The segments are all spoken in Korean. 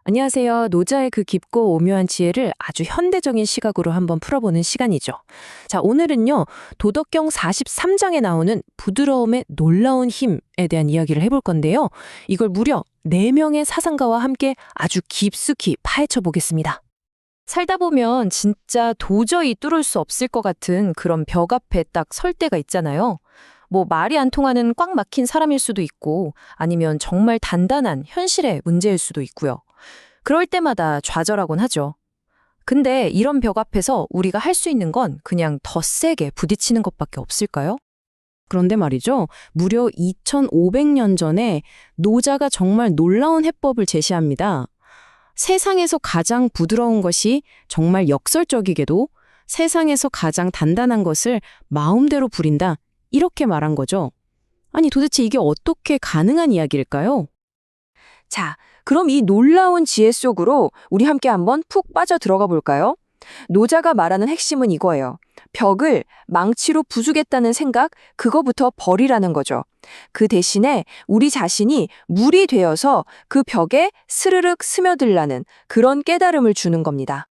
안녕하세요. 노자의 그 깊고 오묘한 지혜를 아주 현대적인 시각으로 한번 풀어보는 시간이죠. 자, 오늘은요, 도덕경 43장에 나오는 부드러움의 놀라운 힘에 대한 이야기를 해볼 건데요. 이걸 무려 4명의 사상가와 함께 아주 깊숙이 파헤쳐 보겠습니다. 살다 보면 진짜 도저히 뚫을 수 없을 것 같은 그런 벽 앞에 딱 설 때가 있잖아요. 뭐 말이 안 통하는 꽉 막힌 사람일 수도 있고 아니면 정말 단단한 현실의 문제일 수도 있고요. 그럴 때마다 좌절하곤 하죠. 근데 이런 벽 앞에서 우리가 할 수 있는 건 그냥 더 세게 부딪히는 것밖에 없을까요? 그런데 말이죠. 무려 2500년 전에 노자가 정말 놀라운 해법을 제시합니다. 세상에서 가장 부드러운 것이 정말 역설적이게도 세상에서 가장 단단한 것을 마음대로 부린다. 이렇게 말한 거죠. 아니 도대체 이게 어떻게 가능한 이야기일까요? 자, 그럼 이 놀라운 지혜 속으로 우리 함께 한번 푹 빠져 들어가 볼까요? 노자가 말하는 핵심은 이거예요. 벽을 망치로 부수겠다는 생각, 그거부터 버리라는 거죠. 그 대신에 우리 자신이 물이 되어서 그 벽에 스르륵 스며들라는 그런 깨달음을 주는 겁니다.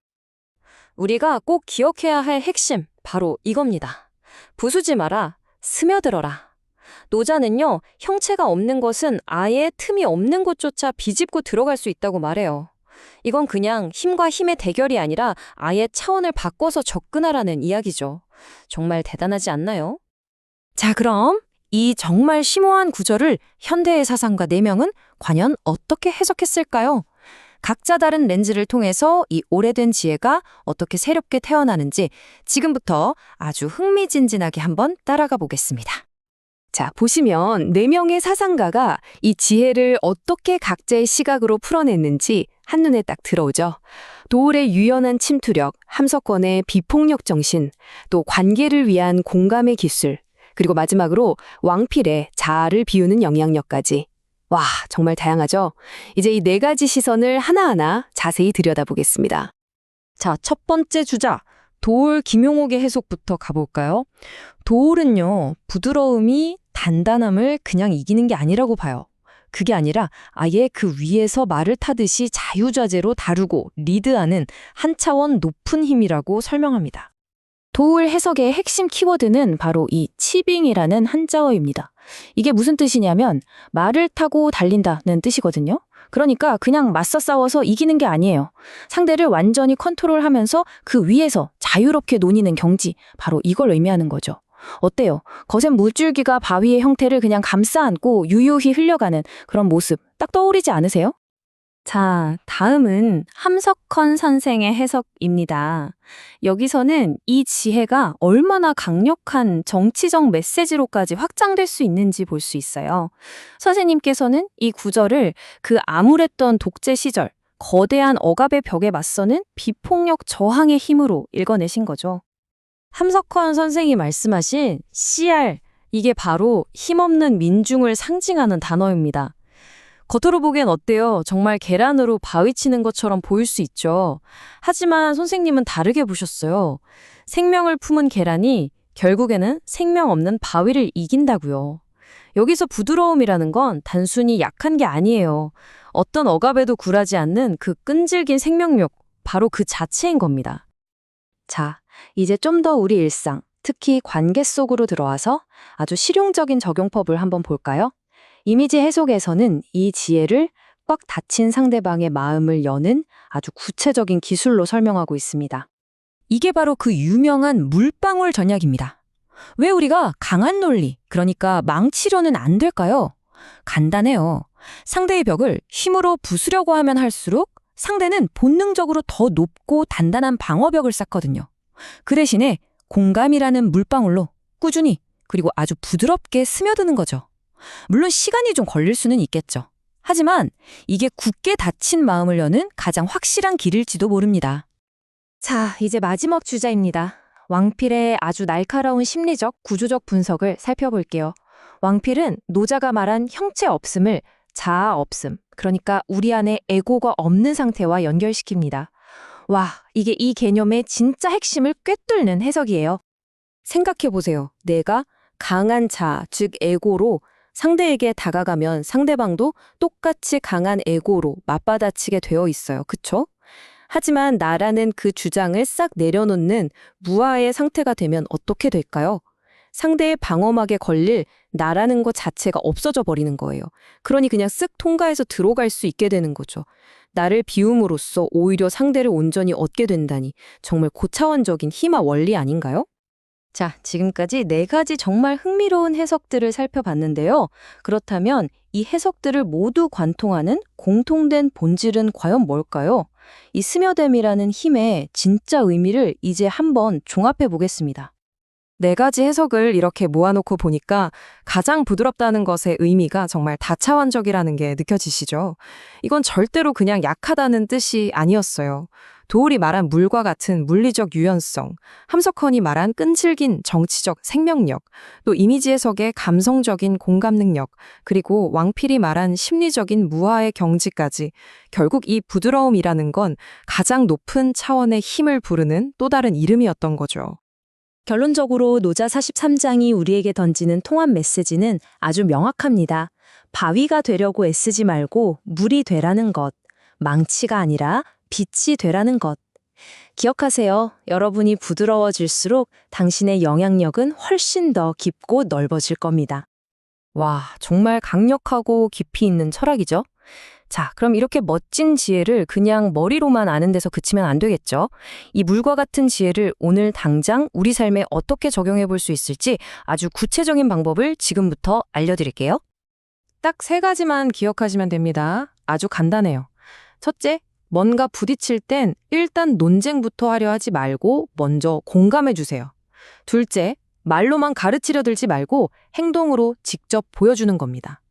우리가 꼭 기억해야 할 핵심, 바로 이겁니다. 부수지 마라, 스며들어라. 노자는요, 형체가 없는 것은 아예 틈이 없는 곳조차 비집고 들어갈 수 있다고 말해요. 이건 그냥 힘과 힘의 대결이 아니라 아예 차원을 바꿔서 접근하라는 이야기죠. 정말 대단하지 않나요? 자, 그럼 이 정말 심오한 구절을 현대의 사상가 4명은 과연 어떻게 해석했을까요? 각자 다른 렌즈를 통해서 이 오래된 지혜가 어떻게 새롭게 태어나는지 지금부터 아주 흥미진진하게 한번 따라가 보겠습니다. 자, 보시면 4명의 사상가가 이 지혜를 어떻게 각자의 시각으로 풀어냈는지 한눈에 딱 들어오죠. 도울의 유연한 침투력, 함석권의 비폭력 정신, 또 관계를 위한 공감의 기술, 그리고 마지막으로 왕필의 자아를 비우는 영향력까지. 와, 정말 다양하죠? 이제 이 4가지 시선을 하나하나 자세히 들여다보겠습니다. 자, 첫 번째 주자, 도울 김용옥의 해석부터 가볼까요? 도울은요, 부드러움이 단단함을 그냥 이기는 게 아니라고 봐요. 그게 아니라 아예 그 위에서 말을 타듯이 자유자재로 다루고 리드하는 한 차원 높은 힘이라고 설명합니다. 도울 해석의 핵심 키워드는 바로 이 치빙이라는 한자어입니다. 이게 무슨 뜻이냐면 말을 타고 달린다는 뜻이거든요. 그러니까 그냥 맞서 싸워서 이기는 게 아니에요. 상대를 완전히 컨트롤하면서 그 위에서 자유롭게 논이는 경지, 바로 이걸 의미하는 거죠. 어때요? 거센 물줄기가 바위의 형태를 그냥 감싸 안고 유유히 흘려가는 그런 모습 딱 떠오르지 않으세요? 자, 다음은 함석헌 선생의 해석입니다. 여기서는 이 지혜가 얼마나 강력한 정치적 메시지로까지 확장될 수 있는지 볼 수 있어요. 선생님께서는 이 구절을 그 암울했던 독재 시절, 거대한 억압의 벽에 맞서는 비폭력 저항의 힘으로 읽어내신 거죠. 함석헌 선생이 말씀하신 CR, 이게 바로 힘없는 민중을 상징하는 단어입니다. 겉으로 보기엔 어때요? 정말 계란으로 바위 치는 것처럼 보일 수 있죠. 하지만 선생님은 다르게 보셨어요. 생명을 품은 계란이 결국에는 생명 없는 바위를 이긴다고요. 여기서 부드러움이라는 건 단순히 약한 게 아니에요. 어떤 억압에도 굴하지 않는 그 끈질긴 생명력, 바로 그 자체인 겁니다. 자, 이제 좀 더 우리 일상, 특히 관계 속으로 들어와서 아주 실용적인 적용법을 한번 볼까요? 이미지 해석에서는 이 지혜를 꽉 닫힌 상대방의 마음을 여는 아주 구체적인 기술로 설명하고 있습니다. 이게 바로 그 유명한 물방울 전략입니다. 왜 우리가 강한 논리, 그러니까 망치려는 안 될까요? 간단해요. 상대의 벽을 힘으로 부수려고 하면 할수록 상대는 본능적으로 더 높고 단단한 방어벽을 쌓거든요. 그 대신에 공감이라는 물방울로 꾸준히 그리고 아주 부드럽게 스며드는 거죠. 물론 시간이 좀 걸릴 수는 있겠죠. 하지만 이게 굳게 닫힌 마음을 여는 가장 확실한 길일지도 모릅니다. 자, 이제 마지막 주자입니다. 왕필의 아주 날카로운 심리적, 구조적 분석을 살펴볼게요. 왕필은 노자가 말한 형체 없음을 자아 없음, 그러니까 우리 안에 에고가 없는 상태와 연결시킵니다. 와, 이게 이 개념의 진짜 핵심을 꿰뚫는 해석이에요. 생각해보세요. 내가 강한 자아, 즉 에고로 상대에게 다가가면 상대방도 똑같이 강한 에고로 맞받아치게 되어 있어요. 그쵸? 하지만 나라는 그 주장을 싹 내려놓는 무아의 상태가 되면 어떻게 될까요? 상대의 방어막에 걸릴 나라는 것 자체가 없어져 버리는 거예요. 그러니 그냥 쓱 통과해서 들어갈 수 있게 되는 거죠. 나를 비움으로써 오히려 상대를 온전히 얻게 된다니 정말 고차원적인 희마 원리 아닌가요? 자, 지금까지 4가지 정말 흥미로운 해석들을 살펴봤는데요. 그렇다면 이 해석들을 모두 관통하는 공통된 본질은 과연 뭘까요? 이 스며듦이라는 힘의 진짜 의미를 이제 한번 종합해 보겠습니다. 4가지 해석을 이렇게 모아놓고 보니까 가장 부드럽다는 것의 의미가 정말 다차원적이라는 게 느껴지시죠? 이건 절대로 그냥 약하다는 뜻이 아니었어요. 도울이 말한 물과 같은 물리적 유연성, 함석헌이 말한 끈질긴 정치적 생명력, 또 이미지 해석의 감성적인 공감 능력, 그리고 왕필이 말한 심리적인 무아의 경지까지 결국 이 부드러움이라는 건 가장 높은 차원의 힘을 부르는 또 다른 이름이었던 거죠. 결론적으로 노자 43장이 우리에게 던지는 통합 메시지는 아주 명확합니다. 바위가 되려고 애쓰지 말고 물이 되라는 것, 망치가 아니라 빛이 되라는 것. 기억하세요. 여러분이 부드러워질수록 당신의 영향력은 훨씬 더 깊고 넓어질 겁니다. 와, 정말 강력하고 깊이 있는 철학이죠? 자, 그럼 이렇게 멋진 지혜를 그냥 머리로만 아는 데서 그치면 안 되겠죠? 이 물과 같은 지혜를 오늘 당장 우리 삶에 어떻게 적용해 볼 수 있을지 아주 구체적인 방법을 지금부터 알려드릴게요. 딱 3가지만 기억하시면 됩니다. 아주 간단해요. 첫째, 뭔가 부딪힐 땐 일단 논쟁부터 하려 하지 말고 먼저 공감해 주세요. 둘째, 말로만 가르치려 들지 말고 행동으로 직접 보여주는 겁니다.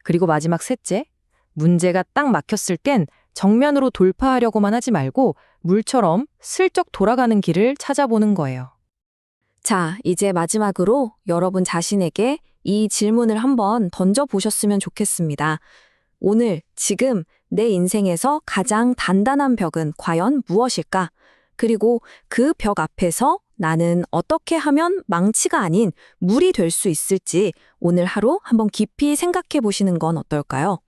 그리고 마지막 셋째, 문제가 딱 막혔을 땐 정면으로 돌파하려고만 하지 말고 물처럼 슬쩍 돌아가는 길을 찾아보는 거예요. 자, 이제 마지막으로 여러분 자신에게 이 질문을 한번 던져보셨으면 좋겠습니다. 오늘, 지금 내 인생에서 가장 단단한 벽은 과연 무엇일까? 그리고 그 벽 앞에서 나는 어떻게 하면 망치가 아닌 물이 될 수 있을지 오늘 하루 한번 깊이 생각해 보시는 건 어떨까요?